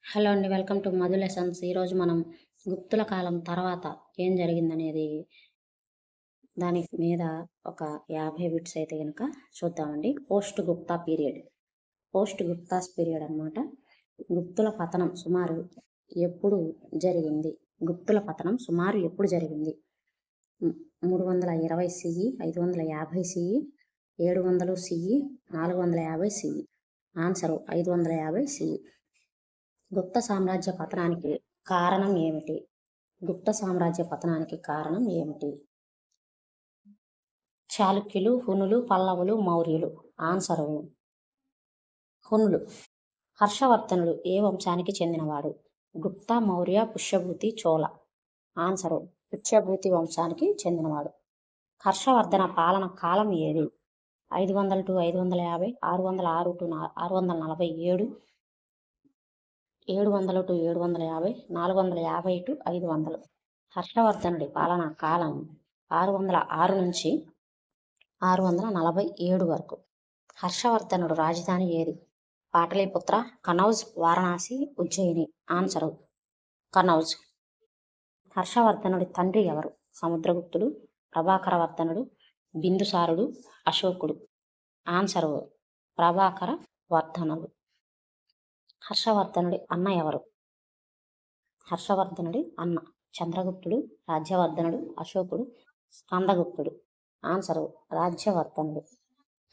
Hello అండి. Welcome to Madhu lessons. ఈరోజు మనం గుప్తుల కాలం తర్వాత ఏం జరిగిందనేది దాని మీద ఒక 50 బిట్స్ అయితే గనక చూద్దామండి. పోస్ట్ గుప్తాస్ పీరియడ్ అనమాట. గుప్తుల పతనం సుమారు ఎప్పుడు జరిగింది? గుప్తుల పతనం సుమారు ఎప్పుడు జరిగింది? 320 CE, 550 CE, 700 CE, 450 CE. Answer 550 CE. Gupta సామ్రాజ్య పతనానికి కారణం ఏమిటి? గుప్త సామ్రాజ్య పతనానికి కారణం ఏమిటి? చాళుక్యులు, హునులు, పల్లవులు, మౌర్యులు. ఆన్సరు హునులు. హర్షవర్ధనుడు ఏ వంశానికి చెందినవాడు? గుప్త, మౌర్య, పుష్యభూతి, చోళ. ఆన్సరు పుష్యభూతి వంశానికి చెందినవాడు. హర్షవర్ధన పాలన కాలం ఏది? 500 to 550, 606 to 647, 700 to 750, 450 to 500. హర్షవర్ధనుడి పాలనా కాలం 606 నుంచి 647 వరకు. హర్షవర్ధనుడు రాజధాని ఏది? పాటలీపుత్ర, కనౌజ్, వారణాసి, ఉజ్జయిని. ఆన్సరు కనౌజ్. హర్షవర్ధనుడి తండ్రి ఎవరు? సముద్రగుప్తుడు, ప్రభాకరవర్ధనుడు, బిందుసారుడు, అశోకుడు. ఆన్సరు ప్రభాకర వర్ధనుడు. హర్షవర్ధనుడి అన్న ఎవరు? హర్షవర్ధనుడి అన్న చంద్రగుప్తుడు, రాజ్యవర్ధనుడు, అశోకుడు, స్కందగుప్తుడు. ఆన్సరు రాజ్యవర్ధనుడు.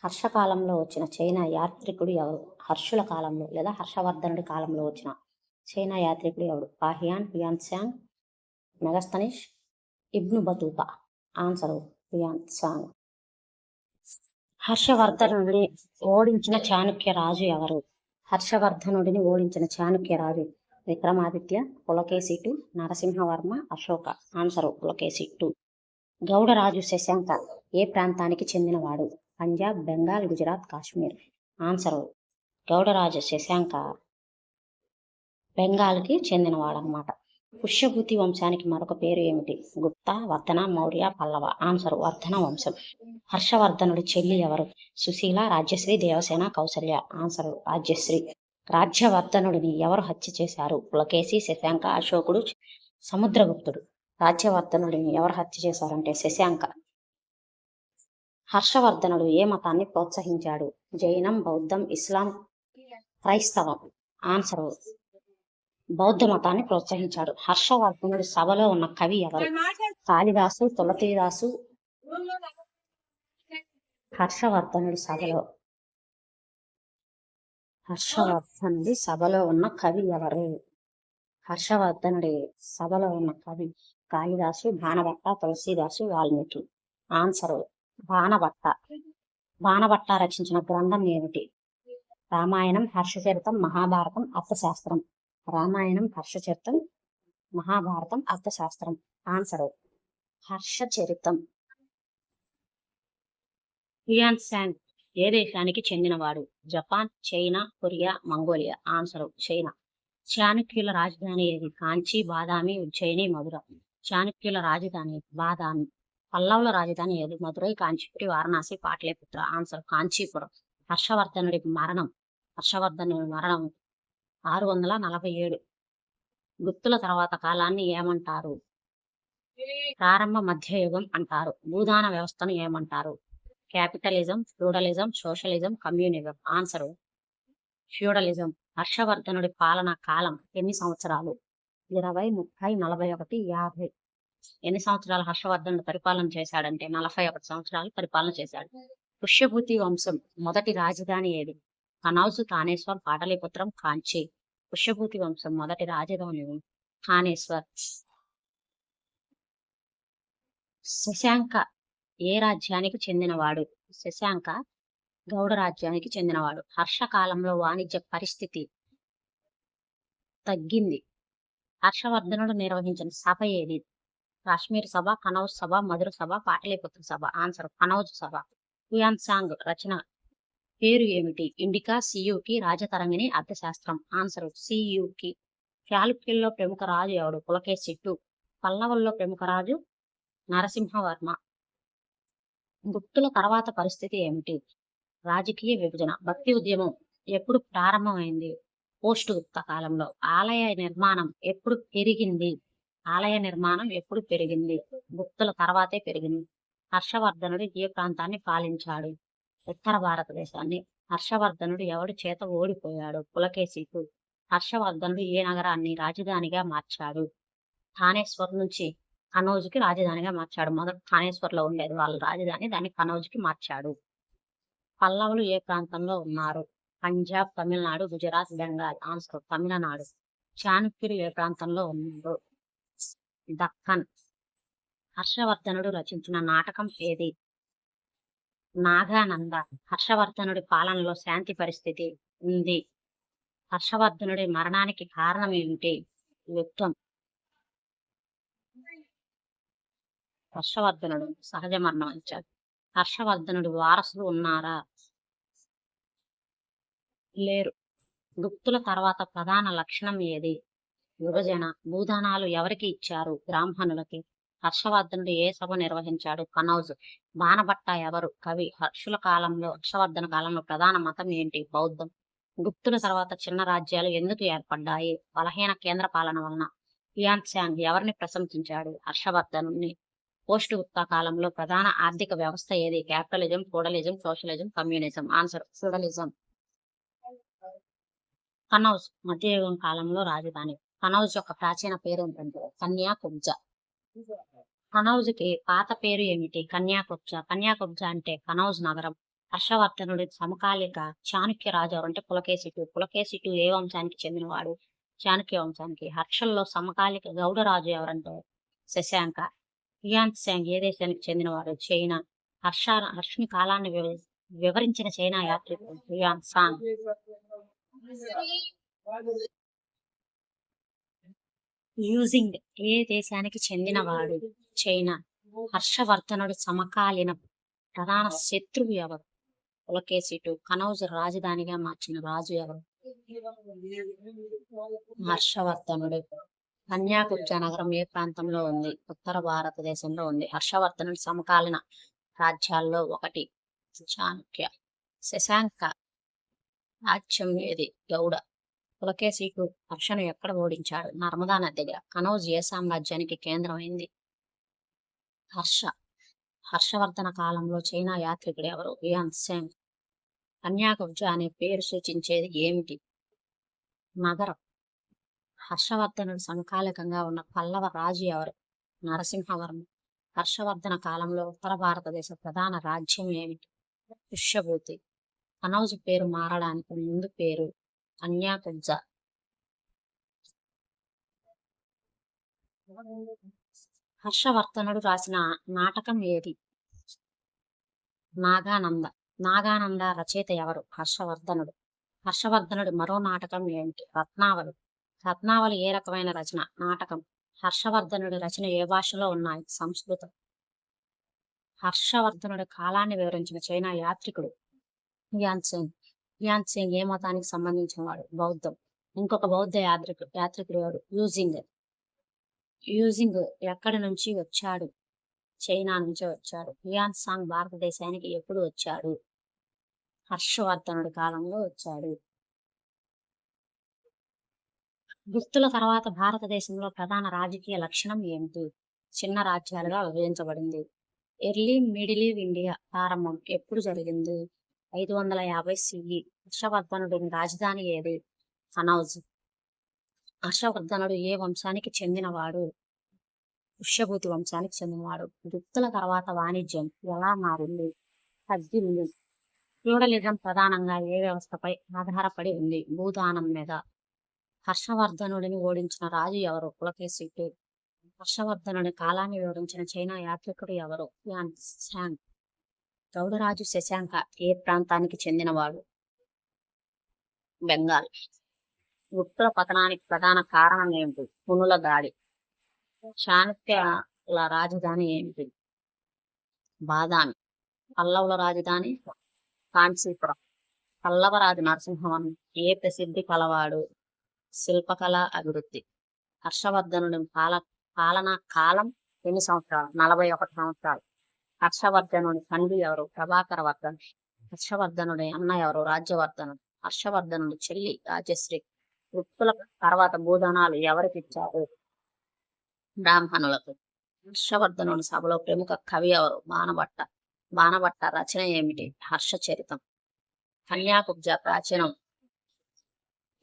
హర్షకాలంలో వచ్చిన చైనా యాత్రికుడు ఎవరు? హర్షుల కాలంలో లేదా హర్షవర్ధనుడి కాలంలో వచ్చిన చైనా యాత్రికుడు ఎవరు? పాహియాన్, హ్యుయాన్సాంగ్, మెగస్తనిష్, ఇబ్ను బతూతా. ఆన్సరు హ్యుయాన్సాంగ్. హర్షవర్ధనుడిని ఓడించిన చాణక్య రాజు ఎవరు? హర్షవర్ధనుడిని ఓడించిన చాణక్య రాజు Vikramaditya, Pulakeshi II, Narasimhavarma, Ashoka. Answer Pulakeshi II. గౌడరాజు శశాంక ఏ ప్రాంతానికి చెందినవాడు? పంజాబ్, బెంగాల్, గుజరాత్, కాశ్మీర్. ఆన్సరు గౌడరాజు శశాంక బెంగాల్కి చెందినవాడనమాట. పుష్యభూతి వంశానికి మరొక పేరు ఏమిటి? గుప్త, వర్ధన, మౌర్య, పల్లవ. ఆన్సరు వర్ధన వంశం. హర్షవర్ధనుడి చెల్లి ఎవరు? సుశీల, రాజ్యశ్రీ, దేవసేన, కౌసల్య. ఆన్సరు రాజ్యశ్రీ. రాజ్యవర్ధనుడిని ఎవరు హత్య చేశారు? పులకేశి, శశాంక, అశోకుడు, సముద్రగుప్తుడు. రాజ్యవర్ధనుడిని ఎవరు హత్య చేశారంటే శశాంక. హర్షవర్ధనుడు ఏ మతాన్ని ప్రోత్సహించాడు? జైనం, బౌద్ధం, ఇస్లాం, క్రైస్తవం. ఆన్సరు బౌద్ధ మతాన్ని ప్రోత్సహించాడు. హర్షవర్ధనుడి సభలో ఉన్న కవి ఎవరు? కాళిదాసు, తులసీదాసు. హర్షవర్ధనుడి సభలో ఉన్న కవి ఎవరు? హర్షవర్ధనుడి సభలో ఉన్న కవి కాళిదాసు, బాణభట్ట, తులసీదాసు, వాల్మీకి. ఆన్సరు బాణభట్ట. బాణభట్ట రచించిన గ్రంథం ఏమిటి? రామాయణం, హర్షచరితం, మహాభారతం, అర్థశాస్త్రం. రామాయణం, హర్షచరితం, మహాభారతం, అర్థశాస్త్రం. ఆన్సరు హర్షచరితం. హ్యుయాన్సాంగ్ ఏ దేశానికి చెందినవాడు? Japan, China, Korea, Mongolia. Answer China. చాణక్యుల రాజధాని ఏది? కాంచి, బాదామి, ఉజ్జయిని, మధుర. చాణక్యుల రాజధాని బాదామి. పల్లవుల రాజధాని ఏది? మధురై, కాంచీపురి, వారణాసి, పాటలీపుత్ర. ఆన్సర్ కాంచీపురం. హర్షవర్ధనుడి మరణం 647. గుప్తుల తర్వాత కాలాన్ని ఏమంటారు? ప్రారంభ మధ్యయుగం అంటారు. భూదాన వ్యవస్థను ఏమంటారు? Capitalism, feudalism, socialism, communism. Answer feudalism. హర్షవర్ధనుడి పాలనా కాలం ఎన్ని సంవత్సరాలు? 20, 30, 41, 50. ఎన్ని సంవత్సరాలు హర్షవర్ధనుడు పరిపాలన చేశాడంటే 41 సంవత్సరాలు పరిపాలన చేశాడు. పుష్యభూతి వంశం మొదటి రాజధాని ఏది? కనౌజ్, తానేశ్వర్, పాటలీపుత్రం, కాంచి. పుష్యభూతి వంశం మొదటి రాజధాని తానేశ్వర్. శశాంక ఏ రాజ్యానికి చెందినవాడు? శశాంక గౌడ రాజ్యానికి చెందినవాడు. హర్షకాలంలో వాణిజ్య పరిస్థితి తగ్గింది. హర్షవర్ధనుడు నిర్వహించిన సభ ఏది? కాశ్మీర్ సభ, కనౌజ్ సభ, మధుర సభ, పాటలీపుత్ర సభ. ఆన్సర్ కనౌజ్ సభ. హ్యుయాన్సాంగ్ రచన పేరు ఏమిటి? ఇండికా, సియూకి, రాజతరంగిణి, అర్థశాస్త్రం. ఆన్సర్ సియూకి. చాళుక్యుల్లో ప్రముఖ రాజు ఎవడు? పులకేశి II. పల్లవుల్లో ప్రముఖ రాజు నరసింహవర్మ. గుప్తుల తర్వాత పరిస్థితి ఏమిటి? రాజకీయ విభజన. భక్తి ఉద్యమం ఎప్పుడు ప్రారంభమైంది? పోష్టుగుప్త కాలంలో ఆలయ నిర్మాణం ఎప్పుడు పెరిగింది? ఆలయ నిర్మాణం ఎప్పుడు పెరిగింది? గుప్తుల తర్వాతే పెరిగింది. హర్షవర్ధనుడు ఏ ప్రాంతాన్ని పాలించాడు? ఉత్తర భారతదేశాన్ని. హర్షవర్ధనుడు ఎవడి చేత ఓడిపోయాడు? పులకేశికు. హర్షవర్ధనుడు ఏ నగరాన్ని రాజధానిగా మార్చాడు? థానేశ్వర్ నుంచి కనౌజ్కి రాజధానిగా మార్చాడు. మొదట థానేశ్వర్లో ఉండేది వాళ్ళ రాజధాని, దాన్ని కనౌజ్కి మార్చాడు. పల్లవులు ఏ ప్రాంతంలో ఉన్నారు? పంజాబ్, తమిళనాడు, గుజరాత్, బెంగాల్. ఆన్సర్ తమిళనాడు. చాణక్యులు ఏ ప్రాంతంలో ఉన్నారు? దక్కన్. హర్షవర్ధనుడు రచించిన నాటకం ఏది? నాగానంద. హర్షవర్ధనుడి పాలనలో శాంతి పరిస్థితి ఉంది. హర్షవర్ధనుడి మరణానికి కారణం ఏమిటి? యుద్ధం. హర్షవర్ధనుడు సహజ మరణం ఇచ్చాడు. హర్షవర్ధనుడి వారసులు ఉన్నారా? లేరు. గుప్తుల తర్వాత ప్రధాన లక్షణం ఏది? విభజన. భూదానాలు ఎవరికి ఇచ్చారు? బ్రాహ్మణులకి. హర్షవర్ధనుడు ఏ సభ నిర్వహించాడు? కనౌజ్. బాణభట్ట ఎవరు? కవి. హర్షుల కాలంలో, హర్షవర్ధన కాలంలో ప్రధాన మతం ఏంటి? బౌద్ధం. గుప్తుల తర్వాత చిన్న రాజ్యాలు ఎందుకు ఏర్పడ్డాయి? బలహీన కేంద్ర పాలన వలన. హ్యూయాన్ ఎవరిని ప్రశంసించాడు? హర్షవర్ధనుడిని. పోస్టుగుప్త కాలంలో ప్రధాన ఆర్థిక వ్యవస్థ ఏది? Capitalism, feudalism, socialism, communism. Answer feudalism. Kannauj మధ్యయుగం కాలంలో రాజధాని. కనౌజ్ యొక్క ప్రాచీన పేరు ఏంటంటే కన్యాకుబ్జ. కనౌజ్కి పాత పేరు ఏమిటి? కన్యాకుబ్జ. కన్యాకుబ్జ అంటే కనౌజ్ నగరం. హర్షవర్ధనుడి సమకాలిక చాణక్య రాజు ఎవరంటే పులకేశిటు. పులకేశిటు ఏ వంశానికి చెందినవాడు? చాణక్య వంశానికి. హర్షల్లో సమకాలిక గౌడ రాజు ఎవరంటే శశాంక. హ్యూయాన్ ఏ దేశానికి చెందినవాడు? చైనా. హర్షుని కాలాన్ని వివరించిన చైనా యాత్రికుడు హ్యూయాన్ సాంగ్. యూజింగ్ ఏ దేశానికి చెందినవాడు? చైనా. హర్షవర్ధనుడు సమకాలీన ప్రధాన శత్రువు ఎవరు? పులకేశిటు. కనౌజ్ రాజధానిగా మార్చిన రాజు ఎవరు? హర్షవర్ధనుడు. కన్యాకుబ్జ నగరం ఏ ప్రాంతంలో ఉంది? ఉత్తర భారతదేశంలో ఉంది. హర్షవర్ధనుడి సమకాలీన రాజ్యాల్లో ఒకటి. చాణక్య. శశాంక రాజ్యం ఏది? గౌడ. పులకేశికు హర్షను ఎక్కడ ఓడించాడు? నర్మదా నదిగా. కనౌజ్ ఏ సామ్రాజ్యానికి కేంద్రమైంది? హర్షవర్ధన కాలంలో చైనా యాత్రికుడు ఎవరు? హ్యూయాన్ సాంగ్. కన్యాకుబ్జ అనే పేరు సూచించేది ఏమిటి? నగరం. హర్షవర్ధనుడు సమకాలికంగా ఉన్న పల్లవ రాజు ఎవరు? నరసింహవర్మ. హర్షవర్ధన కాలంలో ఉత్తర భారతదేశ ప్రధాన రాజ్యం ఏమిటి? పుష్యభూతి. కనౌజ్ పేరు మారడానికి ముందు పేరు కన్యాకుబ్జ. హర్షవర్ధనుడు రాసిన నాటకం ఏది? నాగానంద. నాగానంద రచయిత ఎవరు? హర్షవర్ధనుడు. హర్షవర్ధనుడి మరో నాటకం ఏమిటి? రత్నావళి. రత్నావళి ఏ రకమైన రచన? నాటకం. హర్షవర్ధనుడి రచన ఏ భాషలో ఉన్నాయి? సంస్కృతం. హర్షవర్ధనుడి కాలాన్ని వివరించిన చైనా యాత్రికుడు హ్యూయాన్ సాంగ్. హ్యూయాన్ సాంగ్ ఏ మతానికి సంబంధించిన వాడు? బౌద్ధం. ఇంకొక బౌద్ధ యాత్రికుడు ఎవరు? యూజింగ్. యూజింగ్ ఎక్కడి నుంచి వచ్చాడు? చైనా నుంచి వచ్చాడు. హ్యూయాన్ సాంగ్ భారతదేశానికి ఎప్పుడు వచ్చాడు? హర్షవర్ధనుడి కాలంలో వచ్చాడు. గుప్తుల తర్వాత భారతదేశంలో ప్రధాన రాజకీయ లక్షణం ఏమిటి? చిన్న రాజ్యాలుగా విభజించబడింది. ఎర్లీ మిడిల్ ఇండియా ప్రారంభం ఎప్పుడు జరిగింది? 550 CE. హర్షవర్ధనుడి రాజధాని ఏది? కనౌజ్. హర్షవర్ధనుడు ఏ వంశానికి చెందినవాడు? పుష్యభూతి వంశానికి చెందినవాడు. గుప్తుల తర్వాత వాణిజ్యం ఎలా మారింది? తగ్గింది. ఫ్యూడలిజం ప్రధానంగా ఏ వ్యవస్థపై ఆధారపడి ఉంది? భూదానం మీద. హర్షవర్ధనుడిని ఓడించిన రాజు ఎవరు? పులకేశిటు. హర్షవర్ధనుడి కాలాన్ని వివరించిన చైనా యాత్రికుడు ఎవరు? హ్యూయాన్ సాంగ్. గౌడరాజు శశాంక ఏ ప్రాంతానికి చెందినవాడు? బెంగాల్. గుప్తుల పతనానికి ప్రధాన కారణం ఏమిటి? పునుల దాడి. చాణక్యుల రాజధాని ఏమిటి? బాదామి. పల్లవుల రాజధాని కాంచీపురం. పల్లవ రాజు నరసింహవర్మ ఏ ప్రసిద్ధి కలవాడు? శిల్పకళ అభివృద్ధి. హర్షవర్ధనుడి పాలనా కాలం ఎన్ని సంవత్సరాలు? 41 సంవత్సరాలు. హర్షవర్ధనుడి తండ్రి ఎవరు? ప్రభాకర వర్ధన్. హర్షవర్ధనుడి అన్న ఎవరు? రాజ్యవర్ధనుడు. హర్షవర్ధనుడి చెల్లి రాజశ్రీ. గుప్తుల తర్వాత భూదానాలు ఎవరికి ఇచ్చారు? బ్రాహ్మణులకు. హర్షవర్ధనుని సభలో ప్రముఖ కవి ఎవరు? బాణభట్ట. బాణభట్ట రచన ఏమిటి? హర్షచరితం. కన్యాకుబ్జ ప్రాచీనం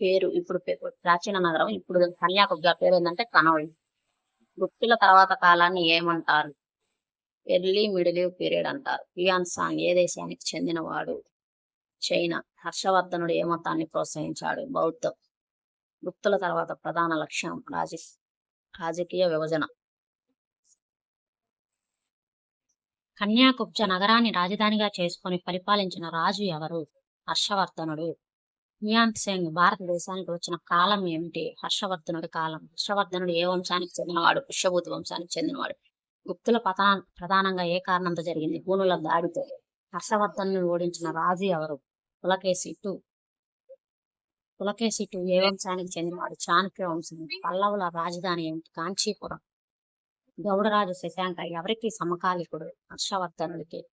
పేరు ఇప్పుడు ప్రాచీన నగరం ఇప్పుడు కన్యాకుబ్జ పేరు ఏంటంటే కనౌజ్. గుప్తుల తర్వాత కాలాన్ని ఏమంటారు? ఎర్లీ మిడిల్ పీరియడ్ అంటారు. హ్యూయాన్ సాంగ్ ఏ దేశానికి చెందినవాడు? చైనా. హర్షవర్ధనుడు ఏ మతాన్ని ప్రోత్సహించాడు? బౌద్ధం. గుప్తుల తర్వాత ప్రధాన లక్ష్యం రాజకీయ విభజన. కన్యాకుబ్జ నగరాన్ని రాజధానిగా చేసుకొని పరిపాలించిన రాజు ఎవరు? హర్షవర్ధనుడు. హ్యూయాన్ సాంగ్ భారతదేశానికి వచ్చిన కాలం ఏమిటి? హర్షవర్ధనుడి కాలం. హర్షవర్ధనుడు ఏ వంశానికి చెందినవాడు? పుష్యభూతి వంశానికి చెందినవాడు. గుప్తుల ప్రధానంగా ఏ కారణంతో జరిగింది? హూనుల దాడితో. హర్షవర్ధనుని ఓడించిన రాజు ఎవరు? పులకేశి II. పులకేశి II ఏ వంశానికి చెందినవాడు? చాణక్య వంశం. పల్లవుల రాజధాని ఏమిటి? కాంచీపురం. గౌడరాజు శశాంక ఎవరికి సమకాలికుడు? హర్షవర్ధనుడికి.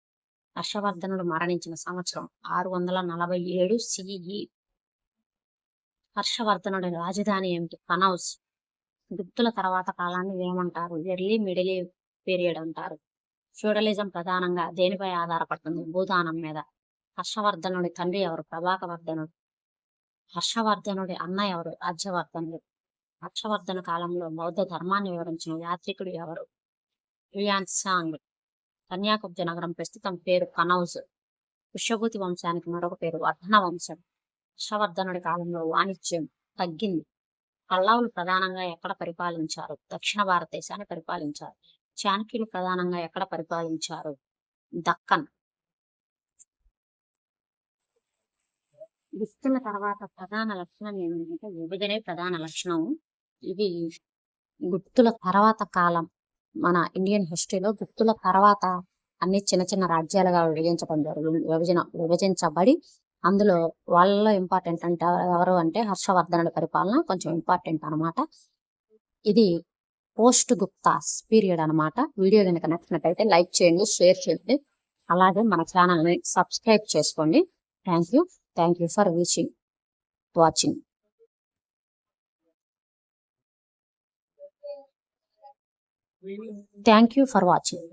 హర్షవర్ధనుడు మరణించిన సంవత్సరం 647 CE. హర్షవర్ధనుడి రాజధాని ఏమిటి? కనౌజ్. గుప్తుల తర్వాత కాలాన్ని ఏమంటారు? ఎర్లీ మిడిల్ పీరియడ్ అంటారు. ఫ్యూడలిజం ప్రధానంగా దేనిపై ఆధారపడుతుంది? భూదానం మీద. హర్షవర్ధనుడి తండ్రి ఎవరు? ప్రభాకవర్ధనుడు. హర్షవర్ధనుడి అన్న ఎవరు? రాజ్యవర్ధనుడు. హర్షవర్ధన కాలంలో బౌద్ధ ధర్మాన్ని వివరించిన యాత్రికుడు ఎవరు? హ్యూయాన్ సాంగ్. కన్యాకుబ్జ నగరం ప్రస్తుతం పేరు కనౌజ్. పుష్యభూతి వంశానికి మరొక పేరు వర్ధన వంశం. హర్షవర్ధనుడి కాలంలో వాణిజ్యం తగ్గింది. పల్లవులు ప్రధానంగా ఎక్కడ పరిపాలించారు? దక్షిణ భారతదేశాన్ని పరిపాలించారు. చాణక్యులు ప్రధానంగా ఎక్కడ పరిపాలించారు? దక్కన్. గుప్తుల తర్వాత ప్రధాన లక్షణం ఏమిటంటే విభజనే ప్రధాన లక్షణం. ఇది గుప్తుల తర్వాత కాలం మన ఇండియన్ హిస్టరీలో గుప్తుల తర్వాత అన్ని చిన్న చిన్న రాజ్యాలుగా విభజించబడి అందులో వాళ్ళలో ఇంపార్టెంట్ అంటే ఎవరు అంటే హర్షవర్ధనుడి పరిపాలన కొంచెం ఇంపార్టెంట్ అనమాట. ఇది పోస్ట్ గుప్తాస్ పీరియడ్ అనమాట. వీడియో కనుక నచ్చినట్టయితే లైక్ చేయండి, షేర్ చేయండి, అలాగే మన ఛానల్ని సబ్స్క్రైబ్ చేసుకోండి. Thank you for watching. Thank you for watching.